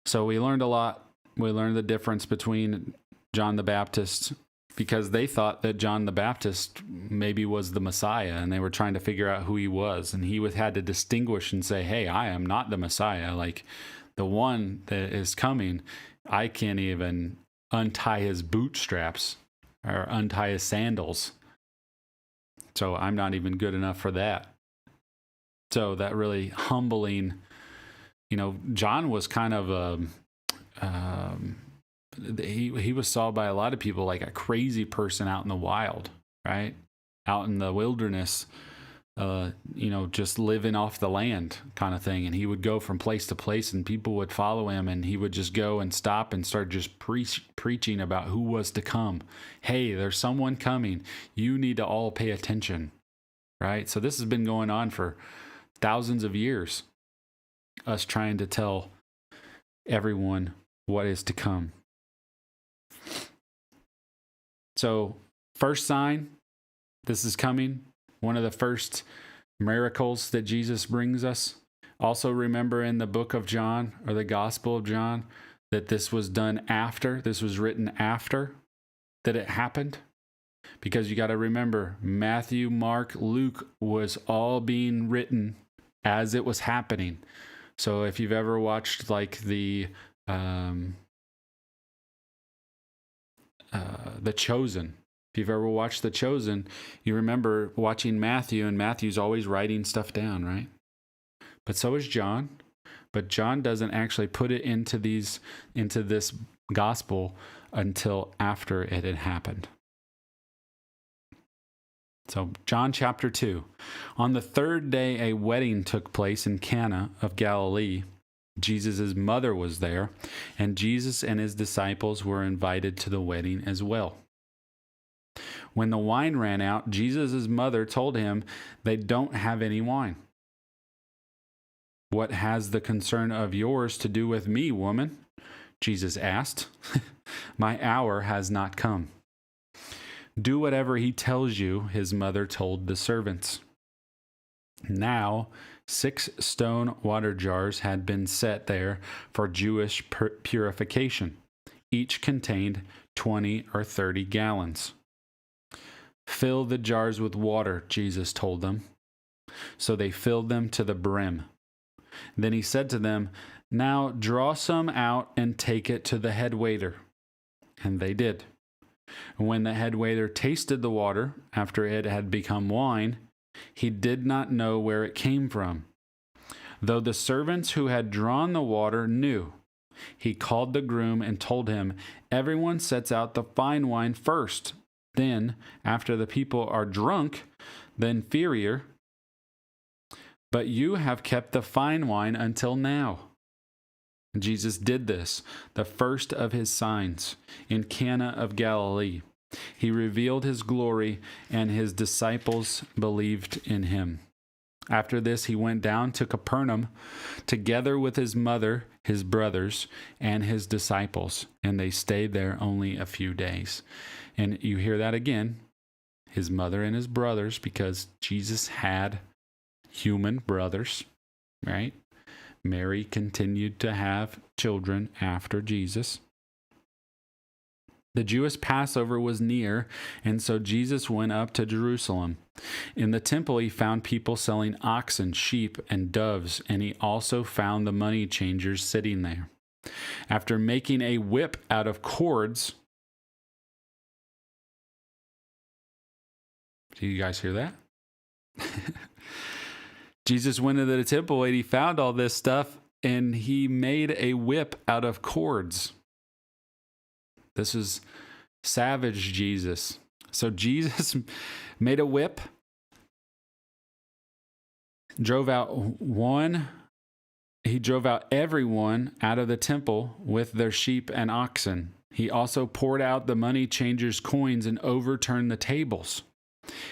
So we learned a lot. We learned the difference between John the Baptist, because they thought that John the Baptist maybe was the Messiah, and they were trying to figure out who he was. And he had to distinguish and say, hey, I am not the Messiah. Like, the one that is coming, I can't even untie his bootstraps or untie his sandals. So I'm not even good enough for that. So that really humbling, John was kind of he was saw by a lot of people like a crazy person out in the wild, right? Out in the wilderness, just living off the land kind of thing. And he would go from place to place and people would follow him, and he would just go and stop and start just preaching about who was to come. Hey, there's someone coming. You need to all pay attention, right? So this has been going on for thousands of years, us trying to tell everyone what is to come. So, first sign, this is coming. One of the first miracles that Jesus brings us. Also remember in the book of John, or the Gospel of John, that this was done after, this was written after that it happened. Because you got to remember, Matthew, Mark, Luke was all being written as it was happening. So if you've ever watched like the Chosen, if you've ever watched The Chosen, you remember watching Matthew, and Matthew's always writing stuff down, right? But so is John. But John doesn't actually put it into this gospel until after it had happened. So John chapter 2. On the third day, a wedding took place in Cana of Galilee. Jesus' mother was there, and Jesus and his disciples were invited to the wedding as well. When the wine ran out, Jesus' mother told him, they don't have any wine. What has the concern of yours to do with me, woman? Jesus asked. My hour has not come. Do whatever he tells you, his mother told the servants. Now, 6 stone water jars had been set there for Jewish purification. Each contained 20 or 30 gallons. Fill the jars with water, Jesus told them. So they filled them to the brim. Then he said to them, now draw some out and take it to the head waiter. And they did. When the head waiter tasted the water after it had become wine, he did not know where it came from, though the servants who had drawn the water knew. He called the groom and told him, everyone sets out the fine wine first. Then, after the people are drunk, the inferior. But you have kept the fine wine until now. Jesus did this, the first of his signs, in Cana of Galilee. He revealed his glory, and his disciples believed in him. After this, he went down to Capernaum, together with his mother, his brothers, and his disciples, and they stayed there only a few days. And you hear that again, his mother and his brothers, because Jesus had human brothers, right? Mary continued to have children after Jesus. The Jewish Passover was near, and so Jesus went up to Jerusalem. In the temple, he found people selling oxen, sheep, and doves, and he also found the money changers sitting there. After making a whip out of cords, do you guys hear that? Jesus went into the temple and he found all this stuff, and he made a whip out of cords. This is savage Jesus. So Jesus made a whip, he drove out everyone out of the temple with their sheep and oxen. He also poured out the money changers' coins and overturned the tables.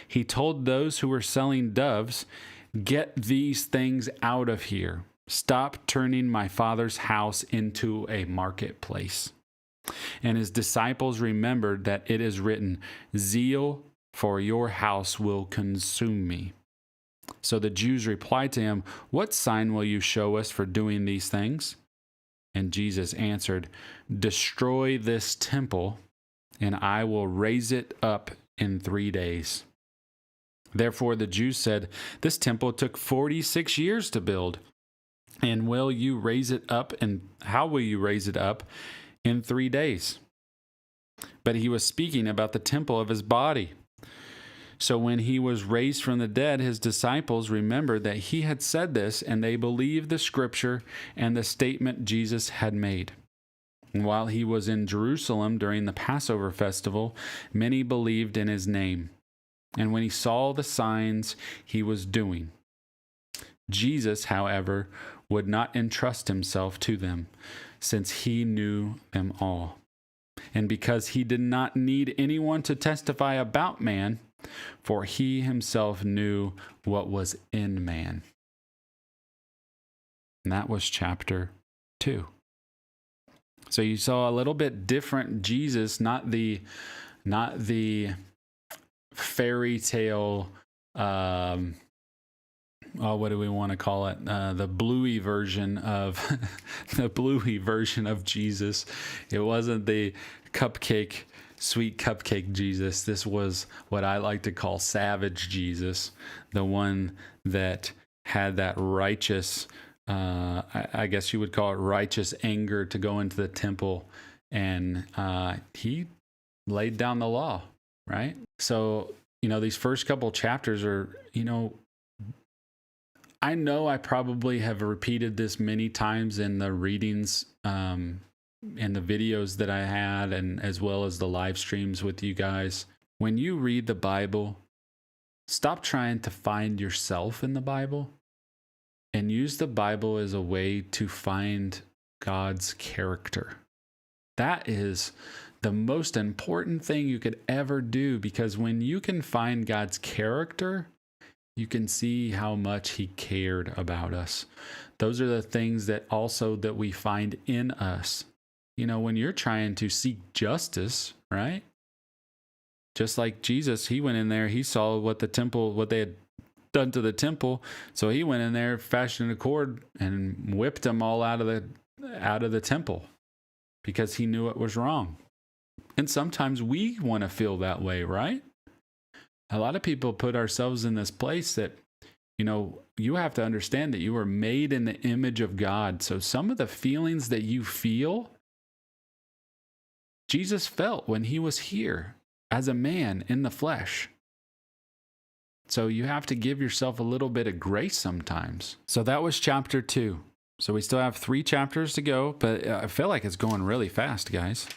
He told those who were selling doves, get these things out of here. Stop turning my Father's house into a marketplace. And his disciples remembered that it is written, zeal for your house will consume me. So the Jews replied to him, what sign will you show us for doing these things? And Jesus answered, "Destroy this temple, and I will raise it up in 3 days." Therefore the Jews said, "This temple took 46 years to build, and will you raise it up, and how will you raise it up in 3 days?" But he was speaking about the temple of his body. So when he was raised from the dead, his disciples remembered that he had said this, and they believed the scripture and the statement Jesus had made. And while he was in Jerusalem during the Passover festival, many believed in his name. And when he saw the signs he was doing, Jesus, however, would not entrust himself to them, since he knew them all. And because he did not need anyone to testify about man, for he himself knew what was in man. And that was chapter 2. So you saw a little bit different Jesus, not the fairy tale, what do we want to call it? The bluey version of Jesus. It wasn't the sweet cupcake Jesus. This was what I like to call savage Jesus, the one that had that righteous, I guess you would call it righteous anger to go into the temple, and he laid down the law, right? So, these first couple chapters are, I know I probably have repeated this many times in the readings, in the videos that I had, and as well as the live streams with you guys. When you read the Bible, stop trying to find yourself in the Bible and use the Bible as a way to find God's character. That is the most important thing you could ever do, because when you can find God's character, you can see how much he cared about us. Those are the things that we find in us. When you're trying to seek justice, right? Just like Jesus, he went in there, he saw what they had done to the temple. So he went in there, fashioned a cord, and whipped them all out of the temple because he knew it was wrong. And sometimes we want to feel that way, right? A lot of people put ourselves in this place that, you have to understand that you were made in the image of God. So some of the feelings that you feel, Jesus felt when he was here as a man in the flesh. So you have to give yourself a little bit of grace sometimes. So that was chapter 2. So we still have 3 chapters to go, but I feel like it's going really fast, guys.